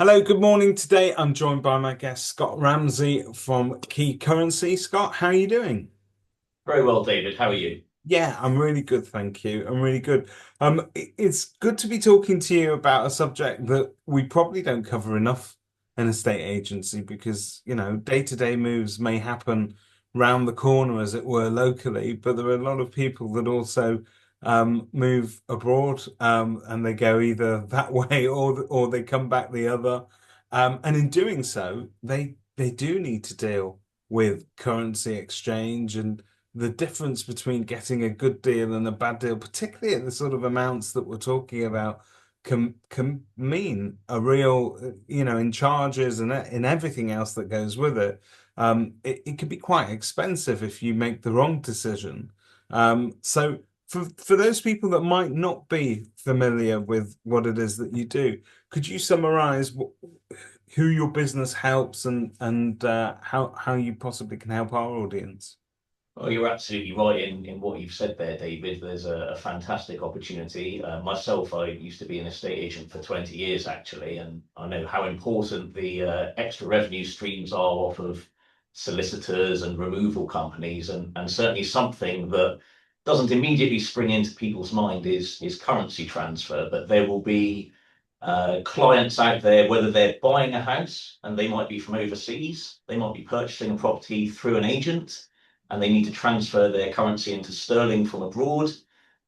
Hello, good morning. Today I'm joined by my guest Scott Ramsey from Key Currency. Scott, how are you doing? Very well, David. How are you? Yeah, I'm really good, thank you. I'm really good. It's good to be talking to you about a subject that we probably don't cover enough in a state agency because, day-to-day moves may happen round the corner, as it were, locally, but there are a lot of people that also move abroad and they go either that way or they come back the other. And in doing so, they do need to deal with currency exchange and the difference between getting a good deal and a bad deal, particularly at the sort of amounts that we're talking about, can mean a real, in charges and in everything else that goes with it. It can be quite expensive if you make the wrong decision. So for those people that might not be familiar with what it is that you do, could you summarize who your business helps and how you possibly can help our audience? Oh, you're absolutely right in what you've said there, David. There's a fantastic opportunity. Myself, I used to be an estate agent for 20 years, actually, and I know how important the extra revenue streams are off of solicitors and removal companies, and certainly something that doesn't immediately spring into people's mind is currency transfer. But there will be clients out there, whether they're buying a house and they might be from overseas, they might be purchasing a property through an agent and they need to transfer their currency into sterling from abroad.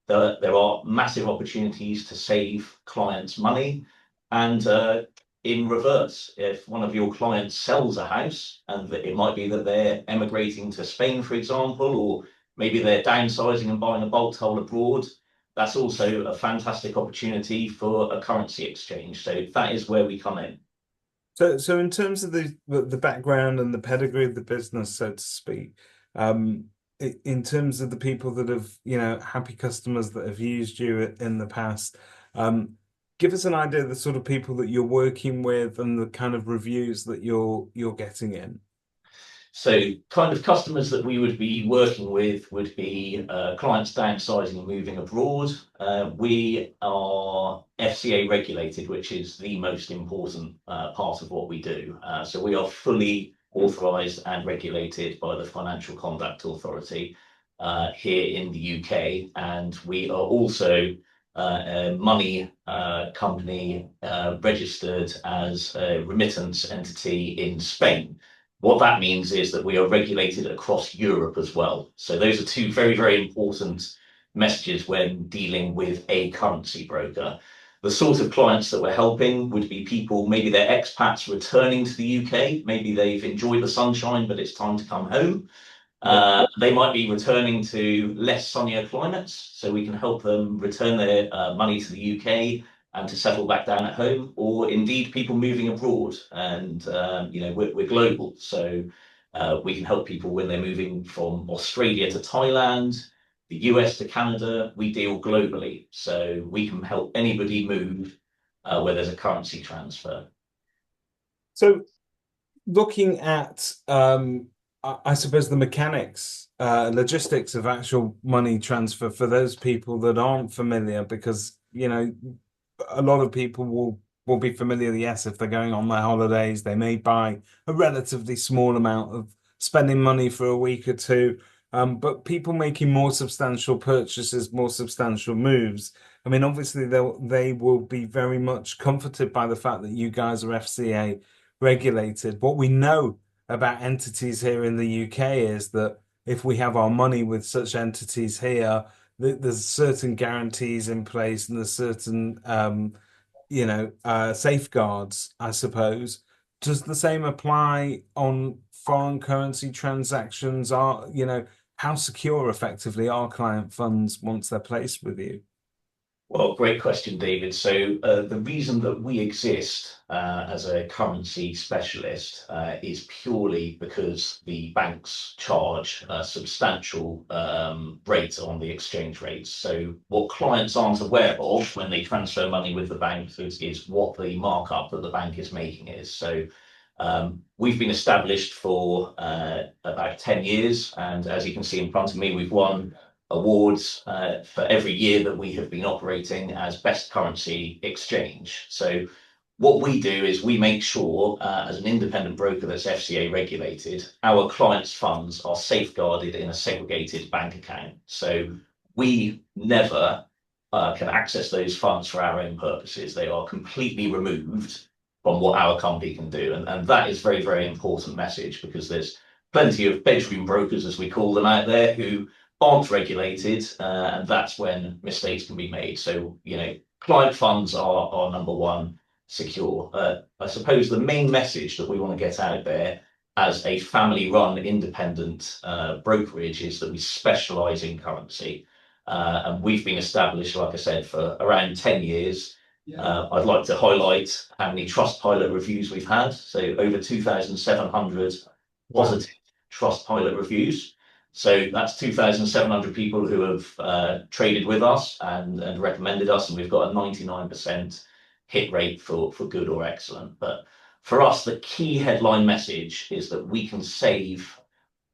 There are massive opportunities to save clients money. And in reverse, if one of your clients sells a house, and it might be that they're emigrating to Spain, for example, or maybe they're downsizing and buying a bulk hole abroad, that's also a fantastic opportunity for a currency exchange. So that is where we come in. So in terms of the background and the pedigree of the business, so to speak, um, in terms of the people that have, happy customers that have used you in the past, give us an idea of the sort of people that you're working with and the kind of reviews that you're getting in. So, kind of customers that we would be working with would be clients downsizing and moving abroad. We are FCA regulated, which is the most important part of what we do. So, we are fully authorised and regulated by the Financial Conduct Authority here in the UK, and we are also a money company registered as a remittance entity in Spain. What that means is that we are regulated across Europe as well. So those are two very, very important messages when dealing with a currency broker. The sort of clients that we're helping would be people, maybe they're expats returning to the UK, maybe they've enjoyed the sunshine, but it's time to come home. Yeah. They might be returning to less sunnier climates, so we can help them return their money to the UK and to settle back down at home, or indeed people moving abroad. And we're global, so we can help people when they're moving from Australia to Thailand, the US to Canada. We deal globally, so we can help anybody move where there's a currency transfer. So looking at, I suppose the mechanics, logistics of actual money transfer for those people that aren't familiar, because a lot of people will be familiar. Yes, if they're going on their holidays, they may buy a relatively small amount of spending money for a week or two. But people making more substantial purchases, more substantial moves. I mean, obviously they will be very much comforted by the fact that you guys are FCA regulated. What we know about entities here in the UK is that if we have our money with such entities here, there's certain guarantees in place and there's certain safeguards, I suppose. Does the same apply on foreign currency transactions? How secure effectively are client funds once they're placed with you? Well, great question, David. So, the reason that we exist as a currency specialist is purely because the banks charge a substantial rate on the exchange rates. So, what clients aren't aware of when they transfer money with the bank is what the markup that the bank is making is. So, we've been established for about 10 years, and as you can see in front of me, we've won awards for every year that we have been operating as best currency exchange. So what we do is we make sure, as an independent broker that's FCA regulated, our clients' funds are safeguarded in a segregated bank account. So we never can access those funds for our own purposes. They are completely removed from what our company can do. And that is very, very important message because there's plenty of bedroom brokers, as we call them out there, who aren't regulated, and that's when mistakes can be made. So, client funds are number one secure. I suppose the main message that we want to get out there as a family run independent brokerage is that we specialize in currency. And we've been established, like I said, for around 10 years. I'd like to highlight how many Trustpilot reviews we've had. So over 2,700 Wow. positive Trustpilot reviews. So that's 2,700 people who have traded with us and recommended us, and we've got a 99% hit rate for good or excellent. But for us, the key headline message is that we can save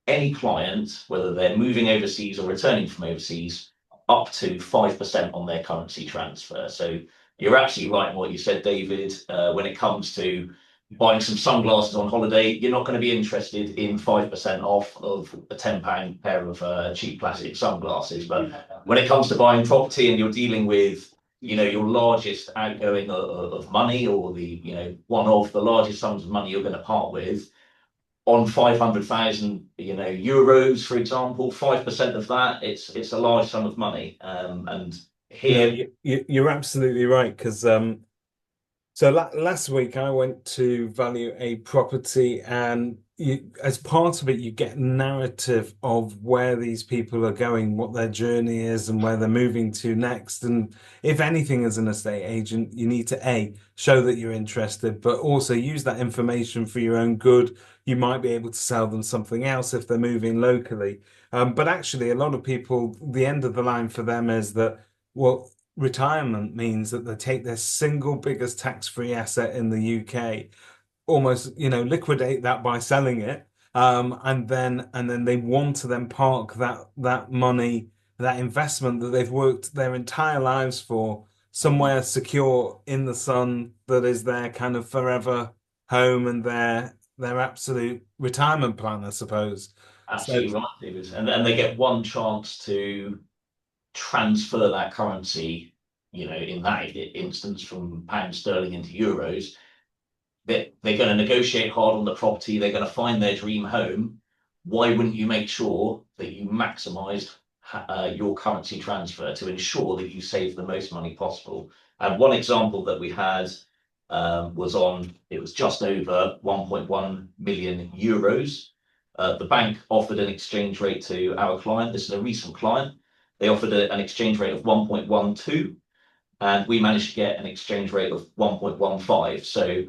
any client, whether they're moving overseas or returning from overseas, up to 5% on their currency transfer. So you're absolutely right in what you said, David. When it comes to buying some sunglasses on holiday, you're not going to be interested in 5% off of a £10 pair of cheap plastic sunglasses. But when it comes to buying property and you're dealing with your largest outgoing of money, or one of the largest sums of money you're going to part with, on 500,000 euros, for example, 5% of that, it's a large sum of money. And No, here, you're absolutely right because so la last week I went to value a property, and as part of it, you get narrative of where these people are going, what their journey is, and where they're moving to next. And if anything, as an estate agent, you need to A, show that you're interested, but also use that information for your own good. You might be able to sell them something else if they're moving locally. But actually, a lot of people, the end of the line for them is that, well, retirement means that they take their single biggest tax-free asset in the UK, almost, liquidate that by selling it. And then they want to then park that money, that investment that they've worked their entire lives for, somewhere secure in the sun that is their kind of forever home and their absolute retirement plan, I suppose. So absolutely right, David. And they get one chance to transfer that currency, in that instance from pound sterling into euros. They're going to negotiate hard on the property. They're going to find their dream home. Why wouldn't you make sure that you maximize your currency transfer to ensure that you save the most money possible? And one example that we had it was just over 1.1 million euros. The bank offered an exchange rate to our client. This is a recent client. They offered an exchange rate of 1.12, and we managed to get an exchange rate of 1.15. So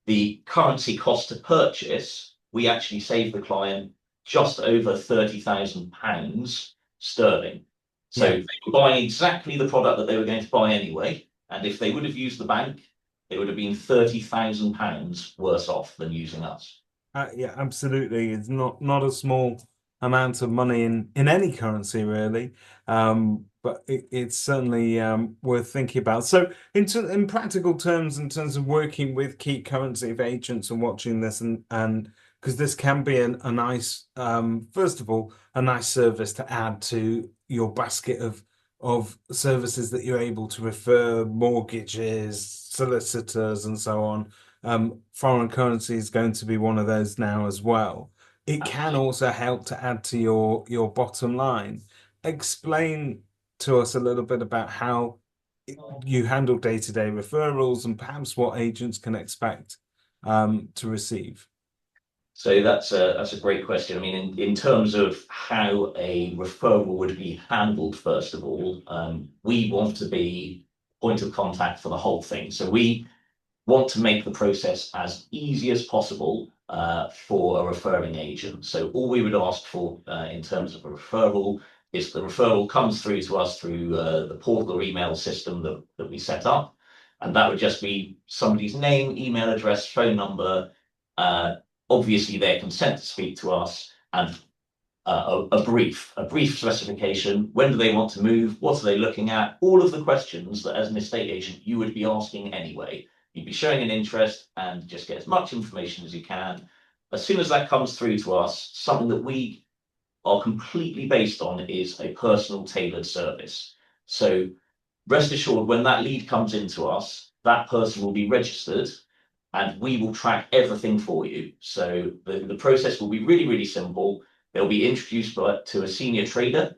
the currency cost to purchase, we actually saved the client just over £30,000 sterling. So yeah. they were buying exactly the product that they were going to buy anyway. And if they would have used the bank, they would have been £30,000 worse off than using us. Yeah, absolutely. It's not a small amount of money in any currency really, but it's certainly worth thinking about. So, in practical terms, in terms of working with key currency agents and watching this, and because this can be a nice, first of all, a nice service to add to your basket of services that you're able to refer, mortgages, solicitors, and so on. Foreign currency is going to be one of those now as well. It can also help to add to your bottom line. Explain to us a little bit about how you handle day-to-day referrals and perhaps what agents can expect to receive. So that's a great question. I mean, in terms of how a referral would be handled, first of all, we want to be point of contact for the whole thing. So we want to make the process as easy as possible for a referring agent. So all we would ask for in terms of a referral is the referral comes through to us through the portal or email system that we set up. And that would just be somebody's name, email address, phone number, uh, obviously their consent to speak to us, and a brief specification. When do they want to move? What are they looking at? All of the questions that as an estate agent you would be asking anyway. You'd be showing an interest and just get as much information as you can. As soon as that comes through to us, something that we are completely based on is a personal tailored service. So rest assured, when that lead comes into us, that person will be registered and we will track everything for you. So the process will be really, really simple. They'll be introduced to a senior trader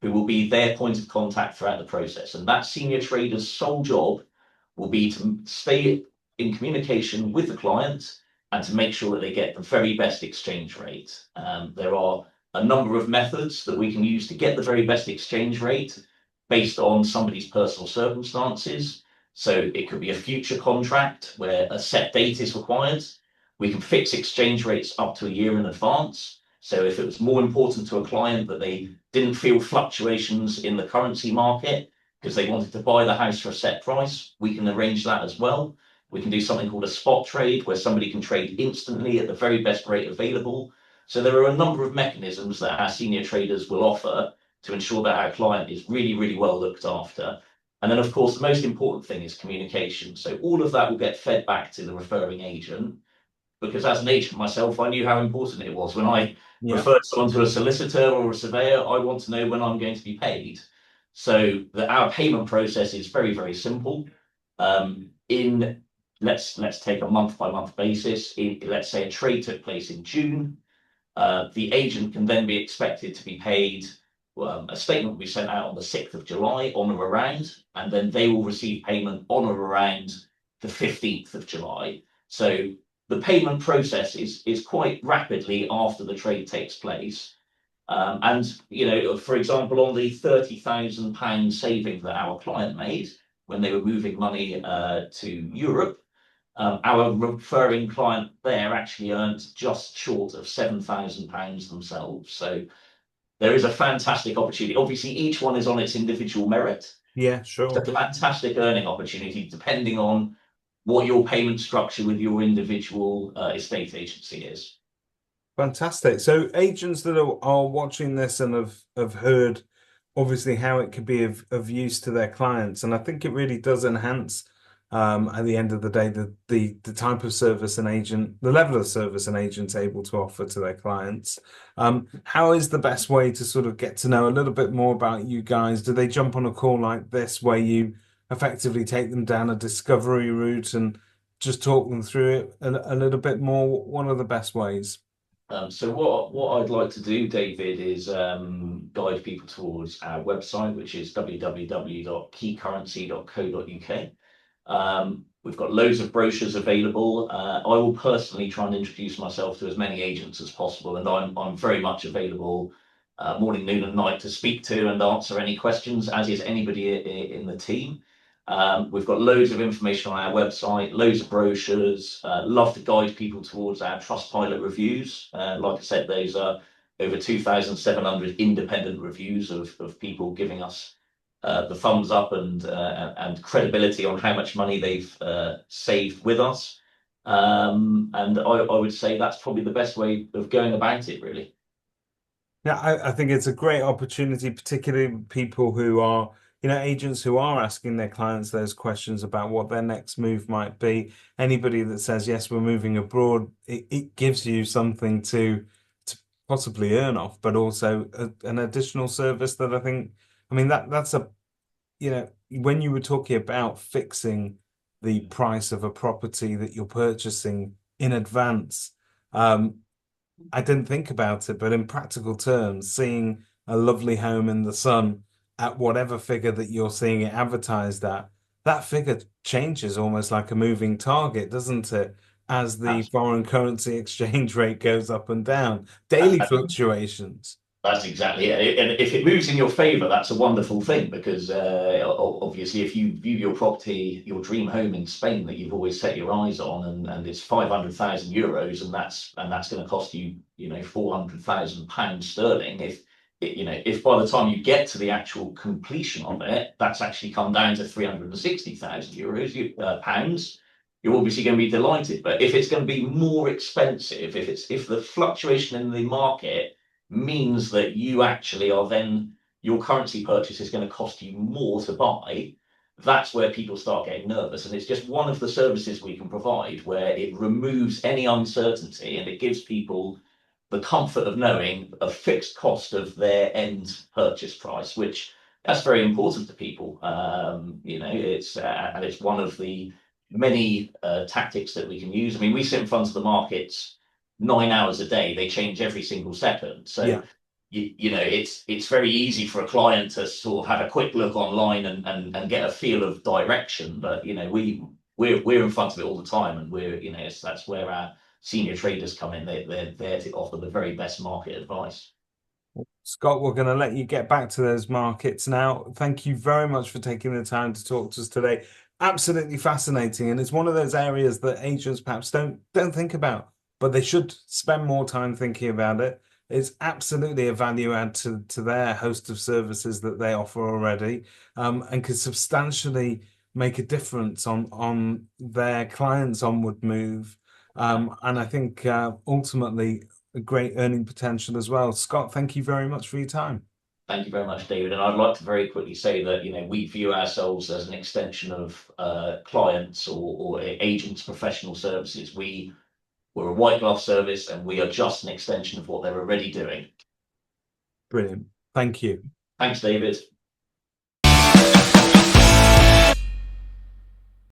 who will be their point of contact throughout the process. And that senior trader's sole job will be to stay in communication with the client and to make sure that they get the very best exchange rate. There are a number of methods that we can use to get the very best exchange rate based on somebody's personal circumstances. So it could be a future contract where a set date is required. We can fix exchange rates up to a year in advance. So if it was more important to a client that they didn't feel fluctuations in the currency market because they wanted to buy the house for a set price, we can arrange that as well. We can do something called a spot trade where somebody can trade instantly at the very best rate available. So there are a number of mechanisms that our senior traders will offer to ensure that our client is really, really well looked after. And then, of course, the most important thing is communication. So all of that will get fed back to the referring agent, because as an agent myself, I knew how important it was. When I Yeah. referred someone to a solicitor or a surveyor, I want to know when I'm going to be paid. So our payment process is very, very simple. In let's take a month by month basis. Let's say a trade took place in June. The agent can then be expected to be paid. A statement will be sent out on the 6th of July on or around, and then they will receive payment on or around the 15th of July. So the payment process is quite rapidly after the trade takes place. And, for example, on the £30,000 saving that our client made when they were moving money to Europe, our referring client there actually earned just short of £7,000 themselves. So there is a fantastic opportunity. Obviously, each one is on its individual merit. Yeah, It's sure. a fantastic earning opportunity depending on what your payment structure with your individual estate agency is. Fantastic. So agents that are watching this and have heard obviously how it could be of use to their clients. And I think it really does enhance at the end of the day the type of service an agent, the level of service an agent's able to offer to their clients. How is the best way to sort of get to know a little bit more about you guys? Do they jump on a call like this where you effectively take them down a discovery route and just talk them through it a little bit more? What are the best ways? So what I'd like to do, David, is guide people towards our website, which is www.keycurrency.co.uk. We've got loads of brochures available. I will personally try and introduce myself to as many agents as possible, and I'm very much available morning, noon, and night to speak to and answer any questions, as is anybody in the team. We've got loads of information on our website, loads of brochures. Love to guide people towards our Trustpilot reviews. Like I said, those are over 2,700 independent reviews of people giving us the thumbs up and credibility on how much money they've saved with us. And I would say that's probably the best way of going about it, really. Yeah, I think it's a great opportunity, particularly people who are, agents who are asking their clients those questions about what their next move might be. Anybody that says, yes, we're moving abroad, it gives you something to possibly earn off, but also an additional service that I mean, that's when you were talking about fixing the price of a property that you're purchasing in advance, um, I didn't think about it, but in practical terms, seeing a lovely home in the sun at whatever figure that you're seeing it advertised at, that figure changes almost like a moving target, doesn't it? As the foreign currency exchange rate goes up and down, daily fluctuations. That's exactly it. And if it moves in your favor, that's a wonderful thing because obviously, if you view your property, your dream home in Spain that you've always set your eyes on, and it's 500,000 euros, and that's going to cost you, 400,000 pounds sterling. If by the time you get to the actual completion of it, that's actually come down to 360,000 euros, pounds, you're obviously going to be delighted. But if it's going to be more expensive, if the fluctuation in the market means that you actually are then your currency purchase is going to cost you more to buy, that's where people start getting nervous. And it's just one of the services we can provide where it removes any uncertainty and it gives people the comfort of knowing a fixed cost of their end purchase price, which that's very important to people. It's and it's one of the many tactics that we can use. I mean, we sit in front of the markets 9 hours a day. They change every single second. So Yeah. it's very easy for a client to sort of have a quick look online and get a feel of direction. But we're in front of it all the time, and that's where our senior traders come in. They're there to offer the very best market advice. Scott, we're going to let you get back to those markets now. Thank you very much for taking the time to talk to us today. Absolutely fascinating, and it's one of those areas that agents perhaps don't think about, but they should spend more time thinking about it. It's absolutely a value add to their host of services that they offer already, and can substantially make a difference on their clients' onward move. And I think ultimately a great earning potential as well. Scott, thank you very much for your time. Thank you very much, David. And I'd like to very quickly say that we view ourselves as an extension of clients or agents' professional services. We're a white glove service, and we are just an extension of what they're already doing. Brilliant. Thank you. Thanks, David.